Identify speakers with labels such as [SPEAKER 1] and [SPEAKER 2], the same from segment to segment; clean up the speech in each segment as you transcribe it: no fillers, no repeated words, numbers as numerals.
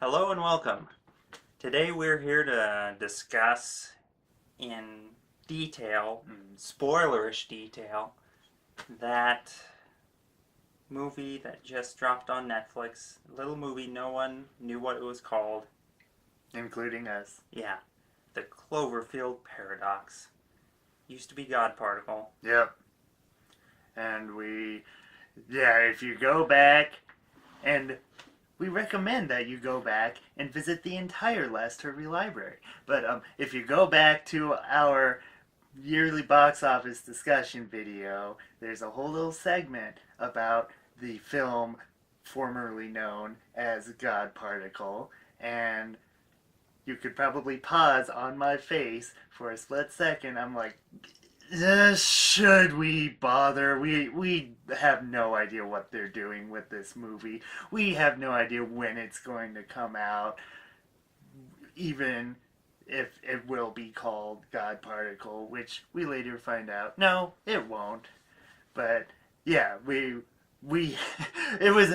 [SPEAKER 1] Hello and welcome. Today we're here to discuss in detail, spoilerish detail, that movie that just dropped on Netflix. A little movie no one knew what it was called.
[SPEAKER 2] Including us.
[SPEAKER 1] Yeah, The Cloverfield Paradox. Used to be God Particle.
[SPEAKER 2] Yep. And if you go back, and we recommend that you go back and visit the entire Last Hervey library. But if you go back to our yearly box office discussion video, there's a whole little segment about the film formerly known as God Particle, and you could probably pause on my face for a split second. I'm like, should we bother? We have no idea what they're doing with this movie. We have no idea when it's going to come out, even if it will be called God Particle, which we later find out, no, it won't. But yeah, it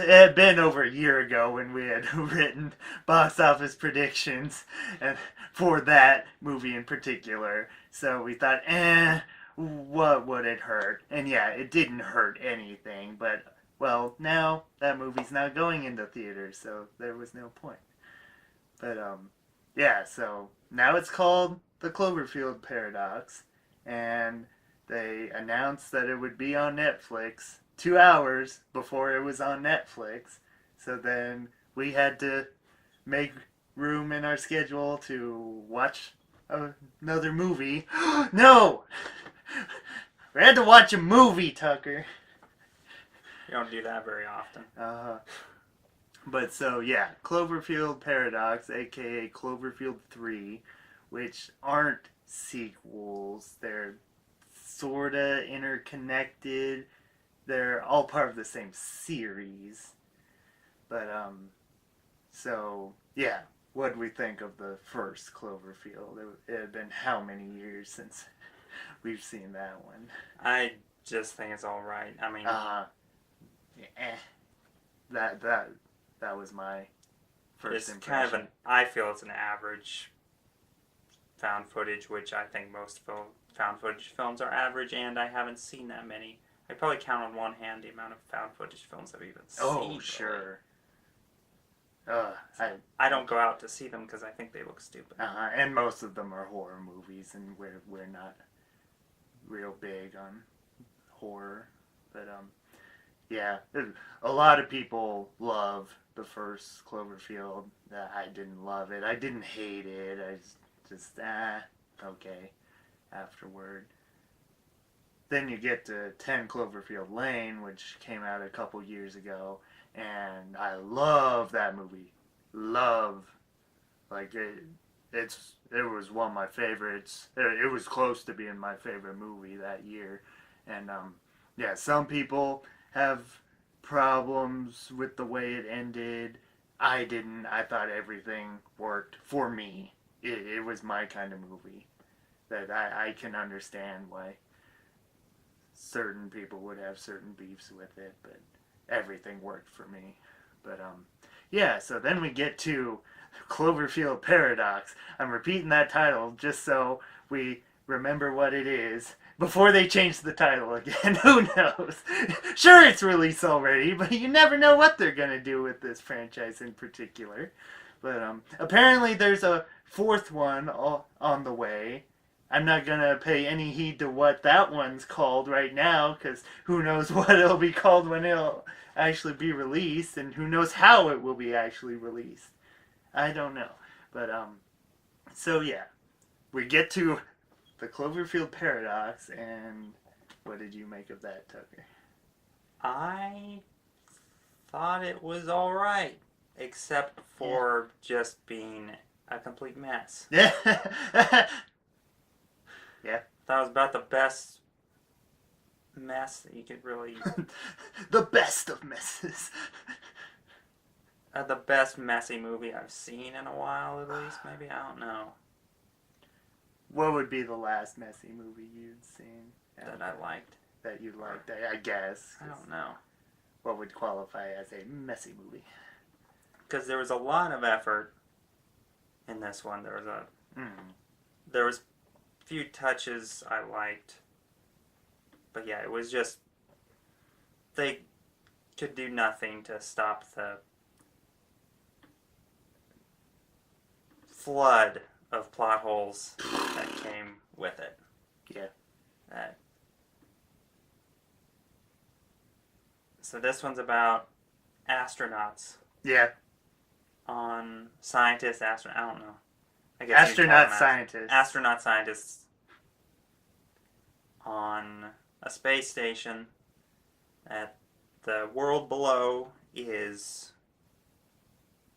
[SPEAKER 2] had been over a year ago when we had written box office predictions and for that movie in particular. So we thought, what would it hurt? And yeah, it didn't hurt anything. But well, now that movie's not going into theaters, so there was no point. But yeah. So now it's called the Cloverfield Paradox, and they announced that it would be on Netflix 2 hours before it was on Netflix. So then we had to make room in our schedule to watch another movie. No! We had to watch a movie, Tucker.
[SPEAKER 1] You don't do that very often.
[SPEAKER 2] But so, yeah, Cloverfield Paradox, aka Cloverfield 3, which aren't sequels. They're sorta interconnected. They're all part of the same series. But, so, yeah, what do we think of the first Cloverfield? It had been how many years since we've seen that one?
[SPEAKER 1] I just think it's alright. I mean,
[SPEAKER 2] eh. That was my first
[SPEAKER 1] it's
[SPEAKER 2] impression.
[SPEAKER 1] kind of I feel it's an average found footage, which I think most found footage films are average, and I haven't seen that many. I probably count on one hand the amount of found footage films I've even seen.
[SPEAKER 2] Oh, sure.
[SPEAKER 1] I don't go out to see them because I think they look stupid.
[SPEAKER 2] And most of them are horror movies, and we're not real big on horror. But yeah, a lot of people love the first Cloverfield. I didn't love it. I didn't hate it. I just okay afterward. Then you get to 10 Cloverfield Lane, which came out a couple years ago, and I love that movie. Like it was one of my favorites. It was close to being my favorite movie that year. And yeah, some people have problems with the way it ended. I didn't. I thought everything worked for me. It was my kind of movie that I can understand why certain people would have certain beefs with it, but everything worked for me. But yeah, so then we get to Cloverfield Paradox. I'm repeating that title just so we remember what it is before they change the title again. Who knows? Sure, it's released already, but you never know what they're gonna do with this franchise in particular. But apparently there's a fourth one on the way. I'm not gonna pay any heed to what that one's called right now, because who knows what it'll be called when it'll actually be released, and who knows how it will be actually released. I don't know. But so yeah, we get to the Cloverfield Paradox, and what did you make of that, Tucker?
[SPEAKER 1] I thought it was alright, except for just being a complete mess.
[SPEAKER 2] Yeah. Yeah.
[SPEAKER 1] That was about the best mess that you could really...
[SPEAKER 2] The best of messes.
[SPEAKER 1] The best messy movie I've seen in a while, at least, maybe? I don't know.
[SPEAKER 2] What would be the last messy movie you'd seen?
[SPEAKER 1] That I liked.
[SPEAKER 2] That you liked, I guess.
[SPEAKER 1] I don't know.
[SPEAKER 2] What would qualify as a messy movie?
[SPEAKER 1] because there was a lot of effort in this one. There was a few touches I liked, but yeah, it was just they could do nothing to stop the flood of plot holes that came with it.
[SPEAKER 2] Yeah.
[SPEAKER 1] So this one's about astronauts.
[SPEAKER 2] Yeah.
[SPEAKER 1] On scientists, I don't know. I guess
[SPEAKER 2] Astronaut scientists.
[SPEAKER 1] Astronaut scientists on a space station at the world below is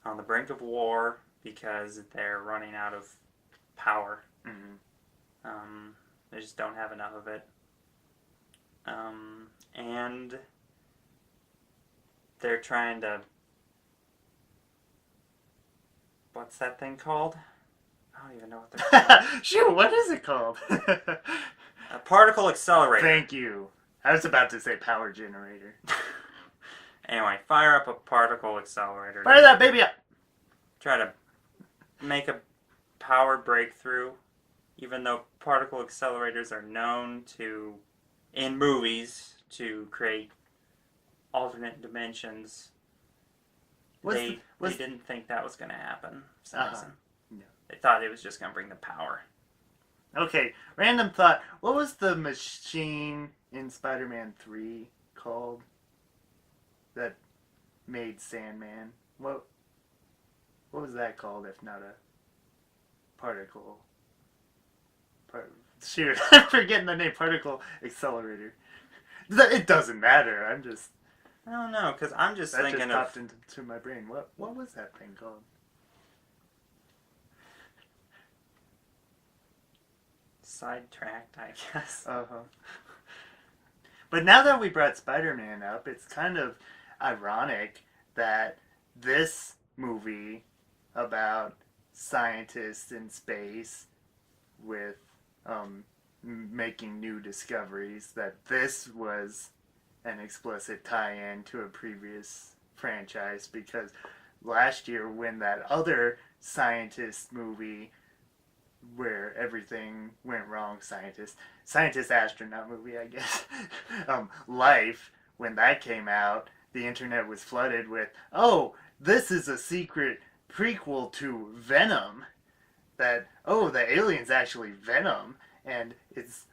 [SPEAKER 1] on the brink of war because they're running out of power. They just don't have enough of it. And they're trying to... What's that thing called? I don't even know what they're called.
[SPEAKER 2] Shoot, what is it called?
[SPEAKER 1] A particle accelerator.
[SPEAKER 2] Thank you. I was about to say power generator.
[SPEAKER 1] Anyway, fire up a particle accelerator.
[SPEAKER 2] Fire that baby up!
[SPEAKER 1] Try to make a power breakthrough, even though particle accelerators are known to, in movies, to create alternate dimensions. They didn't think that was going to happen for some reason.
[SPEAKER 2] No.
[SPEAKER 1] They thought it was just going to bring the power.
[SPEAKER 2] Okay, random thought. What was the machine in Spider-Man 3 called that made Sandman? What was that called if not a particle? Shoot, I'm forgetting the name. Particle accelerator. It doesn't matter. I'm just...
[SPEAKER 1] I don't know, because I'm just thinking
[SPEAKER 2] that just popped into my brain. What was that thing called?
[SPEAKER 1] Sidetracked, I guess.
[SPEAKER 2] But now that we brought Spider-Man up, it's kind of ironic that this movie about scientists in space with making new discoveries, that this was an explicit tie-in to a previous franchise, because last year when that other scientist movie where everything went wrong, scientist astronaut movie, I guess, Life, when that came out, the internet was flooded with, oh, this is a secret prequel to Venom, that, oh, the alien's actually Venom, and it's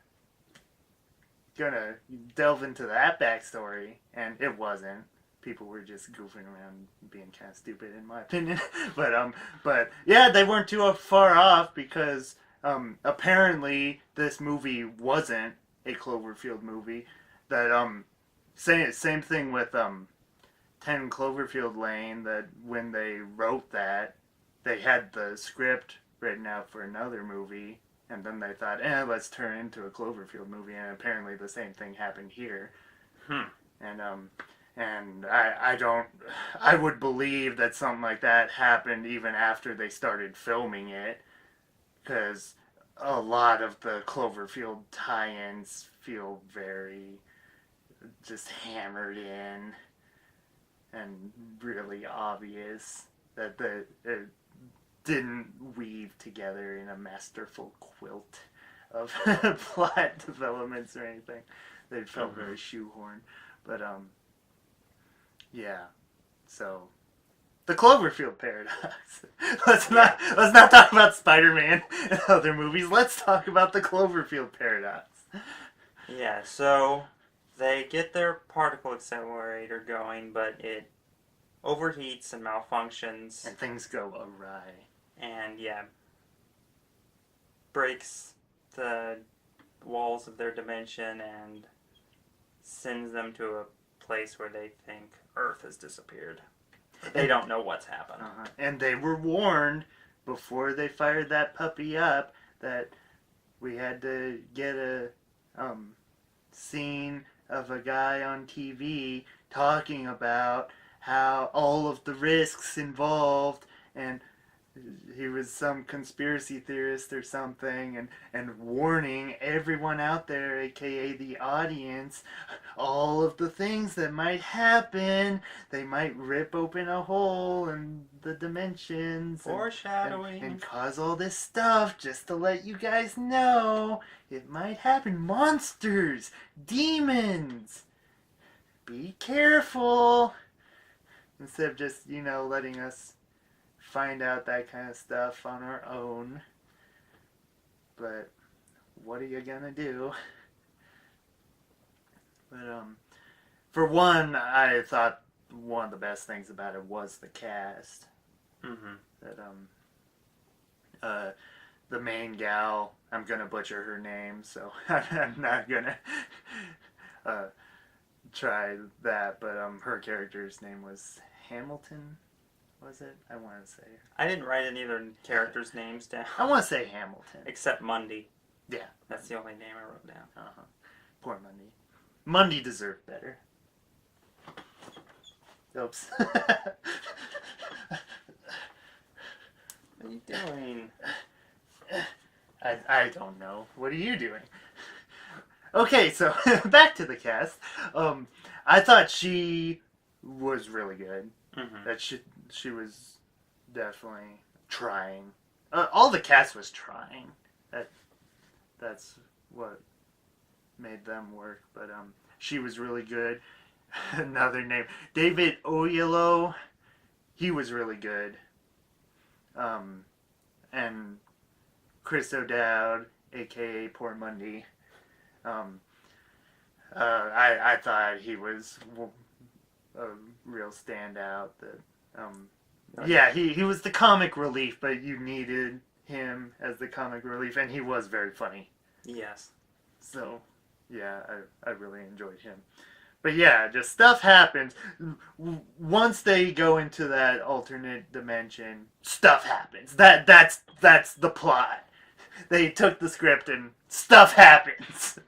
[SPEAKER 2] gonna delve into that backstory, and it wasn't. People were just goofing around, being kind of stupid, in my opinion. but yeah, they weren't too far off, because apparently this movie wasn't a Cloverfield movie. That same thing with 10 Cloverfield Lane. That when they wrote that, they had the script written out for another movie. And then they thought, let's turn it into a Cloverfield movie, and apparently the same thing happened here. And I would believe that something like that happened even after they started filming it, because a lot of the Cloverfield tie-ins feel very just hammered in and really obvious that it didn't weave together in a masterful quilt of plot developments or anything. They felt very shoehorned. But yeah. So the Cloverfield paradox. Let's not talk about Spider-Man and other movies. Let's talk about the Cloverfield paradox.
[SPEAKER 1] Yeah, so they get their particle accelerator going, but it overheats and malfunctions.
[SPEAKER 2] And things go awry.
[SPEAKER 1] And yeah, breaks the walls of their dimension and sends them to a place where they think Earth has disappeared. They don't know what's happened.
[SPEAKER 2] And they were warned before they fired that puppy up that we had to get a scene of a guy on TV talking about how all of the risks involved, and he was some conspiracy theorist or something, and warning everyone out there, aka the audience, all of the things that might happen. They might rip open a hole in the dimensions
[SPEAKER 1] Foreshadowing.
[SPEAKER 2] and cause all this stuff just to let you guys know it might happen. Monsters, demons, be careful. Instead of just, letting us find out that kind of stuff on our own. But what are you gonna do? But for one, I thought one of the best things about it was the cast.
[SPEAKER 1] Mm-hmm.
[SPEAKER 2] That the main gal, I'm gonna butcher her name, so I'm not gonna try that. But her character's name was Hamilton. Was it? I want to say.
[SPEAKER 1] I didn't write any of their characters' names down.
[SPEAKER 2] I want to say Hamilton.
[SPEAKER 1] Except Mundy.
[SPEAKER 2] Yeah.
[SPEAKER 1] That's the only name I wrote down.
[SPEAKER 2] Uh-huh. Poor Mundy. Mundy deserved better. Oops.
[SPEAKER 1] What are you doing?
[SPEAKER 2] I don't know. What are you doing? Okay, so back to the cast. I thought she was really good.
[SPEAKER 1] Mm-hmm.
[SPEAKER 2] That she was definitely trying. All the cast was trying. That's what made them work. But she was really good. Another name, David Oyelowo. He was really good. And Chris O'Dowd, aka Poor Mundy. I thought he was a real standout. That he was the comic relief, but you needed him as the comic relief, and he was very funny.
[SPEAKER 1] Yes.
[SPEAKER 2] So, yeah, I really enjoyed him. But yeah, just stuff happens. Once they go into that alternate dimension, stuff happens. That's the plot. They took the script and stuff happens.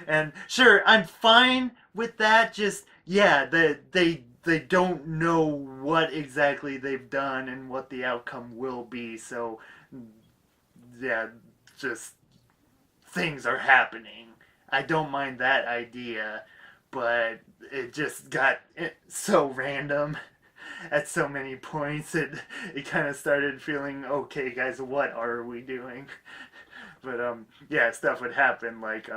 [SPEAKER 2] And sure, I'm fine with that. Just they don't know what exactly they've done and what the outcome will be. So yeah, just things are happening. I don't mind that idea, but it just got so random at so many points. It kind of started feeling, okay, guys, what are we doing? But yeah, stuff would happen like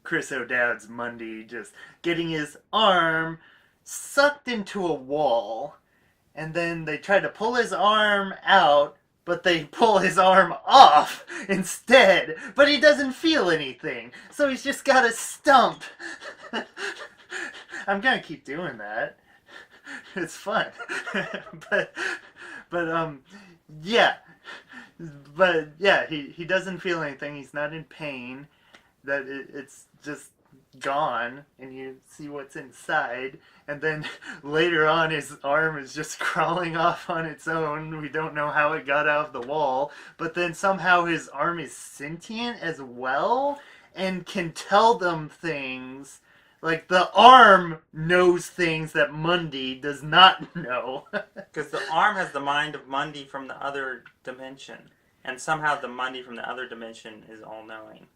[SPEAKER 2] Chris O'Dowd's Mundy just getting his arm sucked into a wall, and then they try to pull his arm out, but they pull his arm off instead, but he doesn't feel anything, so he's just got a stump. I'm gonna keep doing that. It's fun. but yeah, he doesn't feel anything, he's not in pain, that it's just gone, and you see what's inside, and then later on his arm is just crawling off on its own. We don't know how it got out of the wall, but then somehow his arm is sentient as well and can tell them things. Like, the arm knows things that Mundy does not know.
[SPEAKER 1] Because the arm has the mind of Mundy from the other dimension, and somehow the Mundy from the other dimension is all-knowing.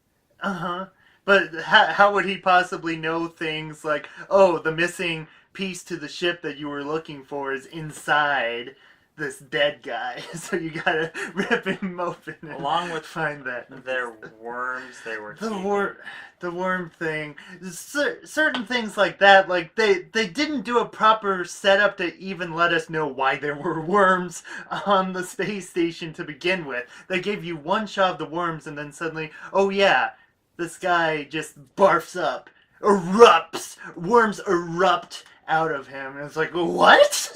[SPEAKER 2] Uh-huh. But how would he possibly know things like, oh, the missing piece to the ship that you were looking for is inside this dead guy, so you gotta rip him open and
[SPEAKER 1] along with
[SPEAKER 2] find that.
[SPEAKER 1] Their worms they were
[SPEAKER 2] the worm thing, certain things like that, like they didn't do a proper setup to even let us know why there were worms on the space station to begin with. They gave you one shot of the worms, and then suddenly, oh yeah, this guy just barfs up, erupts, worms erupt out of him, and it's like, what?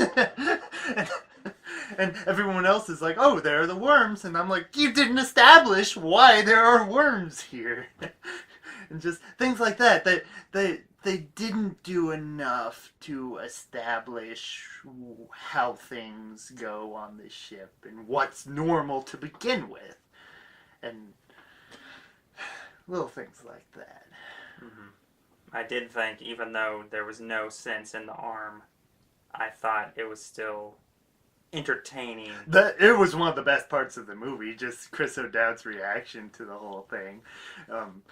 [SPEAKER 2] And everyone else is like, oh, there are the worms, and I'm like, you didn't establish why there are worms here. And just things like that, they didn't do enough to establish how things go on this ship and what's normal to begin with, and little things like that.
[SPEAKER 1] Mm-hmm. I did think, even though there was no sense in the arm, I thought it was still entertaining.
[SPEAKER 2] It was one of the best parts of the movie, just Chris O'Dowd's reaction to the whole thing. Um,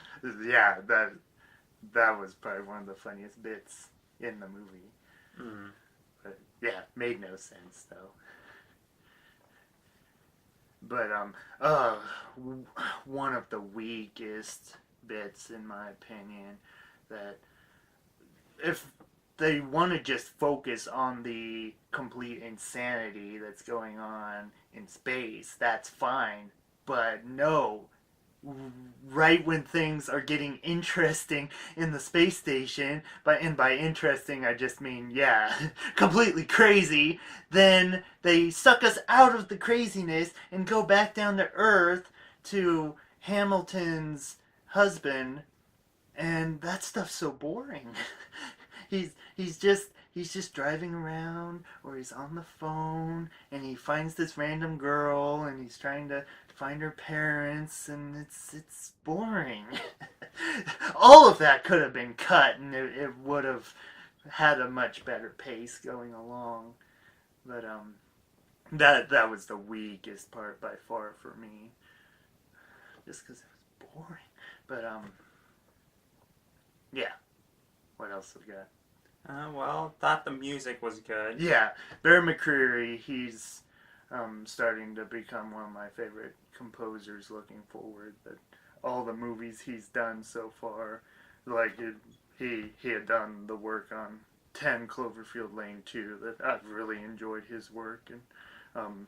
[SPEAKER 2] yeah, that was probably one of the funniest bits in the movie.
[SPEAKER 1] Mm.
[SPEAKER 2] But yeah, made no sense though. But one of the weakest bits, in my opinion, that if they want to just focus on the complete insanity that's going on in space, that's fine. But no, right when things are getting interesting in the space station, and by interesting I just mean, yeah, completely crazy, then they suck us out of the craziness and go back down to Earth to Hamilton's husband, and that stuff's so boring. He's just driving around, or he's on the phone and he finds this random girl and he's trying to find her parents, and it's boring. All of that could have been cut and it would have had a much better pace going along. But that was the weakest part by far for me, just because it was boring. But yeah, what else have we got?
[SPEAKER 1] Well, thought the music was good.
[SPEAKER 2] Yeah, Bear McCreary, he's starting to become one of my favorite composers looking forward. But all the movies he's done so far, like he had done the work on 10 Cloverfield Lane 2, that I've really enjoyed his work, and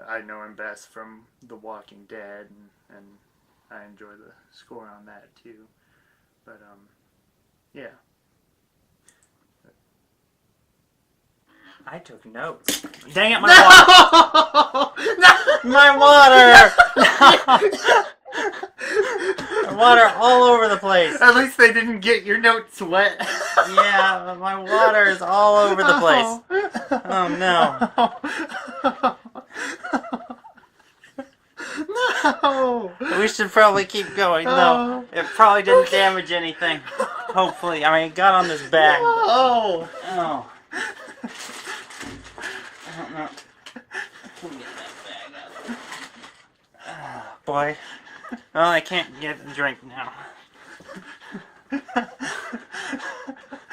[SPEAKER 2] I know him best from The Walking Dead, and I enjoy the score on that too. But yeah.
[SPEAKER 1] I took notes. Dang it, my water! My water! My water all over the place.
[SPEAKER 2] At least they didn't get your notes wet.
[SPEAKER 1] Yeah, but my water is all over the place. Oh no.
[SPEAKER 2] No.
[SPEAKER 1] We should probably keep going. No, it probably didn't damage anything. Hopefully. I mean, it got on this bag.
[SPEAKER 2] Oh.
[SPEAKER 1] Oh. I don't know. Let me get that bag out. Oh, boy. Well, I can't get a drink now.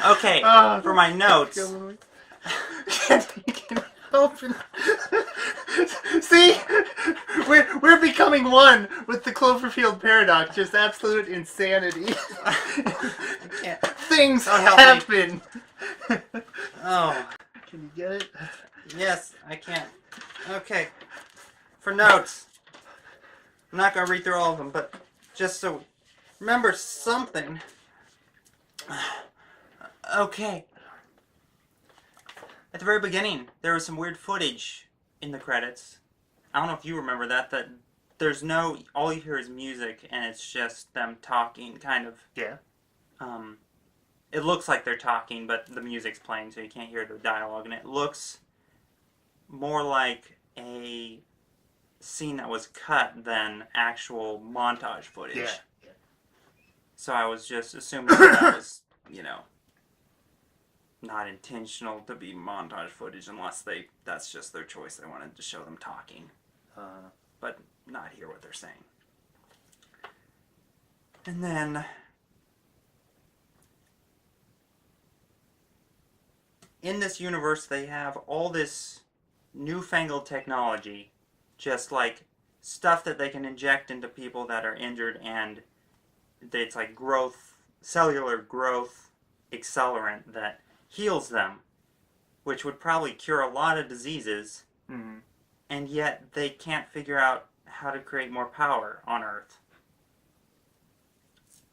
[SPEAKER 1] Okay, for my notes.
[SPEAKER 2] Open. See, we're becoming one with the Cloverfield paradox. Just absolute insanity. Things happen.
[SPEAKER 1] Oh.
[SPEAKER 2] Can you get it?
[SPEAKER 1] Yes, I can. Okay. For notes. I'm not going to read through all of them, but just so remember something. Okay. At the very beginning, there was some weird footage in the credits. I don't know if you remember that there's no, all you hear is music, and it's just them talking, kind of.
[SPEAKER 2] Yeah.
[SPEAKER 1] It looks like they're talking, but the music's playing, so you can't hear the dialogue, and it looks more like a scene that was cut than actual montage footage.
[SPEAKER 2] Yeah.
[SPEAKER 1] So I was just assuming that was, not intentional to be montage footage, unless that's just their choice. They wanted to show them talking, but not hear what they're saying. And then in this universe, they have all this newfangled technology, just like stuff that they can inject into people that are injured, and it's like cellular growth accelerant that heals them, which would probably cure a lot of diseases, and yet they can't figure out how to create more power on Earth.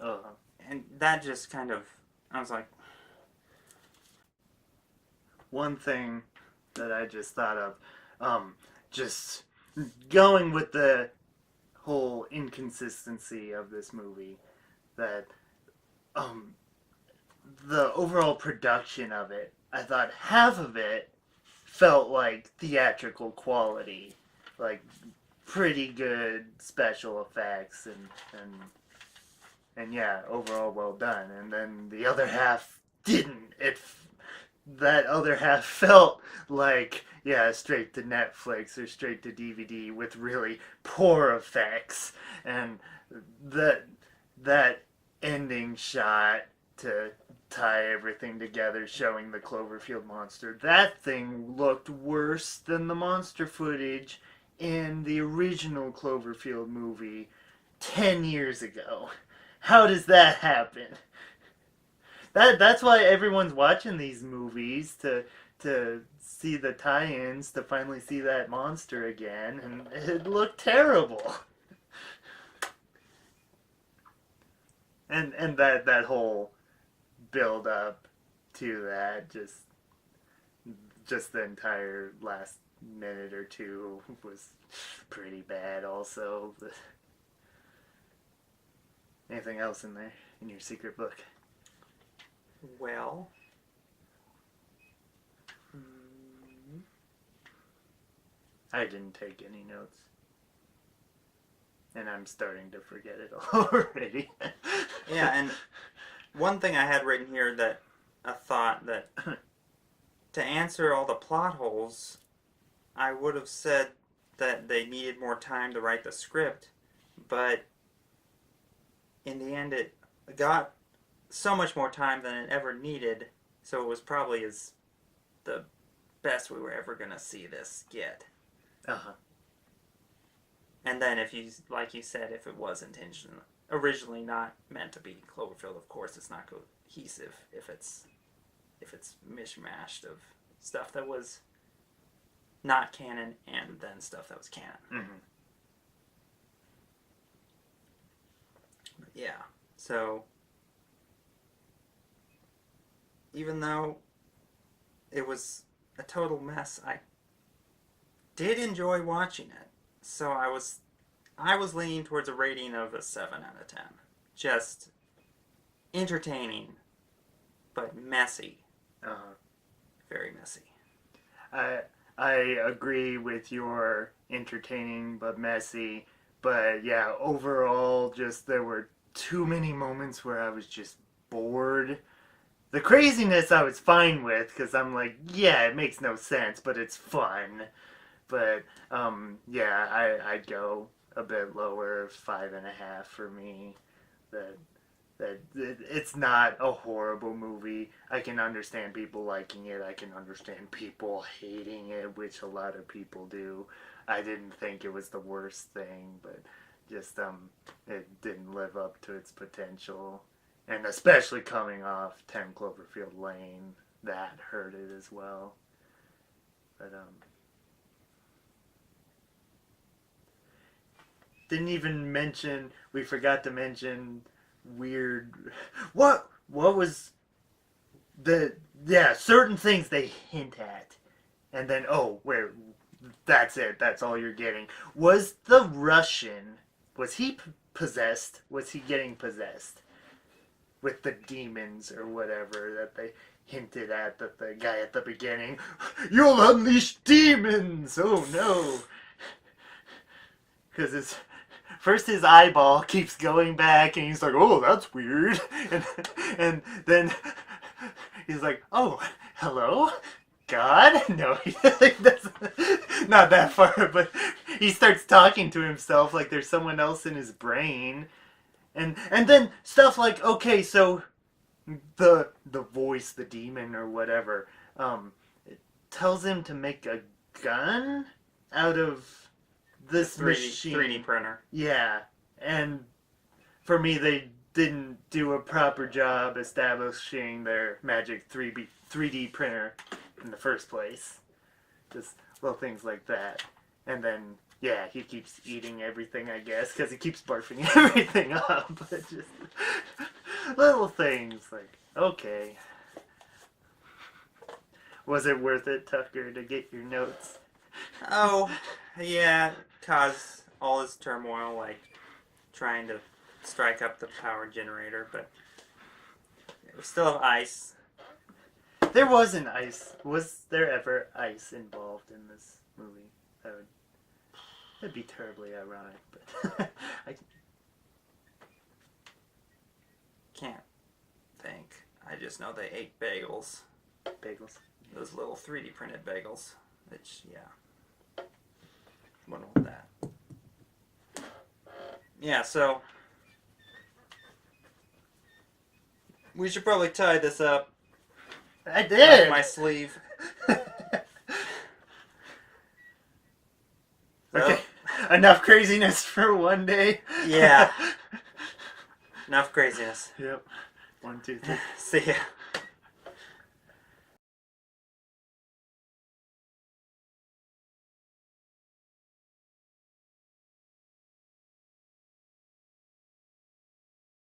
[SPEAKER 1] And that just kind of, I was like...
[SPEAKER 2] One thing that I just thought of, just going with the whole inconsistency of this movie, that the overall production of it, I thought half of it felt like theatrical quality, like pretty good special effects, and yeah, overall well done. And then the other half didn't. That other half felt like yeah, straight to Netflix or straight to DVD with really poor effects, and that that ending shot to tie everything together showing the Cloverfield monster, that thing looked worse than the monster footage in the original Cloverfield movie 10 years ago. How does that happen? That's why everyone's watching these movies to see the tie-ins, to finally see that monster again, and it looked terrible. And that whole build up to that, just the entire last minute or two was pretty bad also. But anything else in there in your secret book?
[SPEAKER 1] Well,
[SPEAKER 2] I didn't take any notes. And I'm starting to forget it already.
[SPEAKER 1] yeah, and one thing I had written here that I thought that to answer all the plot holes, I would have said that they needed more time to write the script, but in the end it got so much more time than it ever needed, so it was probably the best we were ever going to see this get.
[SPEAKER 2] Uh-huh.
[SPEAKER 1] And then if you, like you said, if it was originally not meant to be Cloverfield, of course it's not cohesive if it's mishmashed of stuff that was not canon and then stuff that was canon.
[SPEAKER 2] Mm-hmm.
[SPEAKER 1] Yeah, so even though it was a total mess, I did enjoy watching it. So I was leaning towards a rating of a 7 out of 10. Just entertaining, but messy.
[SPEAKER 2] Uh-huh.
[SPEAKER 1] Very messy.
[SPEAKER 2] I agree with your entertaining but messy, but yeah, overall, just there were too many moments where I was just bored. The craziness I was fine with, because I'm like, yeah, it makes no sense, but it's fun. But yeah, I'd go a bit lower, 5.5 for me. That it's not a horrible movie. I can understand people liking it. I can understand people hating it, which a lot of people do. I didn't think it was the worst thing, but just it didn't live up to its potential. And especially coming off 10 Cloverfield Lane, that hurt it as well. But didn't even mention, we forgot to mention weird, what was certain things they hint at, and then that's it, that's all you're getting. Was the Russian, was he possessed? Was he getting possessed with the demons or whatever that they hinted at, that the guy at the beginning, you'll unleash demons, oh no, because first his eyeball keeps going back and he's like, oh, that's weird, and then he's like, oh, hello, God? No, he doesn't, not that far, but he starts talking to himself like there's someone else in his brain, and then stuff like, okay, so the voice, the demon or whatever, it tells him to make a gun out of this
[SPEAKER 1] 3D,
[SPEAKER 2] machine.
[SPEAKER 1] 3D printer.
[SPEAKER 2] Yeah, and for me, they didn't do a proper job establishing their magic 3D printer in the first place. Just little things like that. And then, yeah, he keeps eating everything, I guess, because he keeps barfing everything up. But just little things like, okay. Was it worth it, Tucker, to get your notes?
[SPEAKER 1] Oh, yeah, cause all this turmoil, like trying to strike up the power generator, but it was still ice.
[SPEAKER 2] There wasn't ice. Was there ever ice involved in this movie? That'd be terribly ironic, but I
[SPEAKER 1] can't think. I just know they ate bagels.
[SPEAKER 2] Bagels.
[SPEAKER 1] Those little 3D printed bagels. Which, yeah. Went with that. Yeah, so we should probably tie this up.
[SPEAKER 2] I did.
[SPEAKER 1] My sleeve.
[SPEAKER 2] Okay, enough craziness for one day.
[SPEAKER 1] Yeah. Enough craziness.
[SPEAKER 2] Yep. 1, 2, 3.
[SPEAKER 1] See ya.